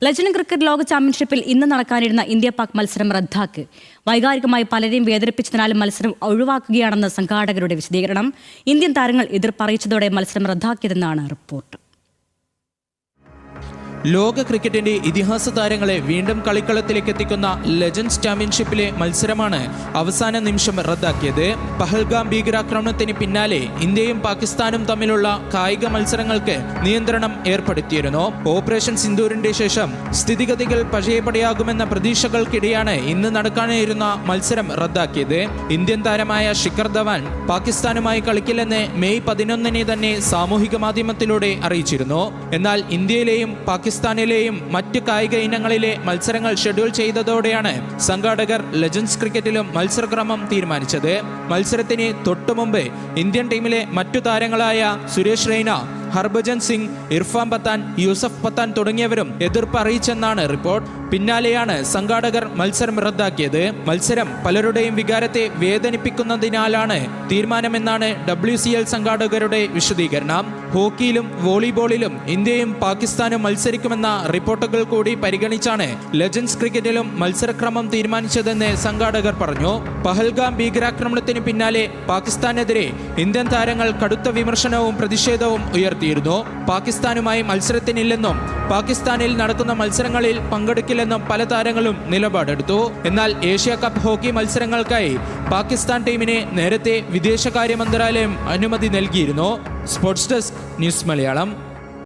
Legend cricket ലോക ചാമ്പ്യൻഷിപ്പിൽ ഇന്ന് നടക്കാനിരുന്ന ഇന്ത്യ-പാക് മത്സരം റദ്ദാക്കി. വൈകാരികമായി പലരെയും വേദനിപ്പിച്ചതിനാലും മത്സരം ഒഴിവാക്കുകയാണെന്ന് സംഘാടകരുടെ വിശദീകരണം. ഇന്ത്യൻ താരങ്ങൾ എതിർപ്പറിയിച്ചതോടെ മത്സരം റദ്ദാക്കിയതെന്നാണ് റിപ്പോർട്ട്. ലോക ക്രിക്കറ്റിന്റെ ഇതിഹാസ താരങ്ങളെ വീണ്ടും കളിക്കളത്തിലേക്ക് എത്തിക്കുന്ന ലെജൻഡ്സ് ചാമ്പ്യൻഷിപ്പിലെ മത്സരമാണ് അവസാന നിമിഷം റദ്ദാക്കിയത്. പഹൽഗാം ഭീകരാക്രമണത്തിന് പിന്നാലെ ഇന്ത്യയും പാകിസ്ഥാനും തമ്മിലുള്ള കായിക മത്സരങ്ങൾക്ക് നിയന്ത്രണം ഏർപ്പെടുത്തിയിരുന്നു. ഓപ്പറേഷൻ സിന്ദൂരിന്റെ ശേഷം സ്ഥിതിഗതികൾ പഴയപടിയാകുമെന്ന പ്രതീക്ഷകൾക്കിടെയാണ് ഇന്ന് നടക്കാനിരുന്ന മത്സരം റദ്ദാക്കിയത്. ഇന്ത്യൻ താരമായ ശിഖർ ധവാൻ പാകിസ്ഥാനുമായി കളിക്കില്ലെന്ന് മെയ് 11 തന്നെ സാമൂഹിക മാധ്യമത്തിലൂടെ അറിയിച്ചിരുന്നു. എന്നാൽ ഇന്ത്യയിലെയും പാകിസ്ഥാനിലെയും മറ്റ് കായിക ഇനങ്ങളിലെ മത്സരങ്ങൾ ഷെഡ്യൂൾ ചെയ്തതോടെയാണ് സംഘാടകർ ലെജൻഡ്സ് ക്രിക്കറ്റിലും മത്സരക്രമം തീരുമാനിച്ചത്. മത്സരത്തിന് തൊട്ടുമുമ്പ് ഇന്ത്യൻ ടീമിലെ മറ്റു താരങ്ങളായ സുരേഷ് റെയ്ന, ഹർഭജൻ സിംഗ്, ഇർഫാൻ പത്താൻ, യൂസഫ് പത്താൻ തുടങ്ങിയവരും എതിർപ്പ് അറിയിച്ചെന്നാണ് റിപ്പോർട്ട്. പിന്നാലെയാണ് സംഘാടകർ മത്സരം റദ്ദാക്കിയത്. മത്സരം പലരുടെയും വികാരത്തെ വേദനിപ്പിക്കുന്നതിനാലാണ് തീരുമാനമെന്നാണ് WCL സംഘാടകരുടെ വിശദീകരണം. ഹോക്കിയിലും വോളിബോളിലും ഇന്ത്യയും പാകിസ്ഥാനും മത്സരിക്കുമെന്ന റിപ്പോർട്ടുകൾ കൂടി പരിഗണിച്ചാണ് ലെജൻഡ്സ് ക്രിക്കറ്റിലും മത്സരക്രമം തീരുമാനിച്ചതെന്ന് സംഘാടകർ പറഞ്ഞു. പഹൽഗാം ഭീകരാക്രമണത്തിന് പിന്നാലെ പാകിസ്ഥാനെതിരെ ഇന്ത്യൻ താരങ്ങൾ കടുത്ത വിമർശനവും പ്രതിഷേധവും ഉയർത്തിയിരുന്നു. പാകിസ്ഥാനുമായി മത്സരത്തിനില്ലെന്നും പാകിസ്ഥാനിൽ നടക്കുന്ന മത്സരങ്ങളിൽ പങ്കെടുക്കില്ലെന്നും പല താരങ്ങളും നിലപാടെടുത്തു. എന്നാൽ ഏഷ്യ കപ്പ് ഹോക്കി മത്സരങ്ങൾക്കായി പാകിസ്ഥാൻ ടീമിനെ നേരത്തെ വിദേശകാര്യ മന്ത്രാലയം അനുമതി നൽകിയിരുന്നു. Sports desk, news Malayalam.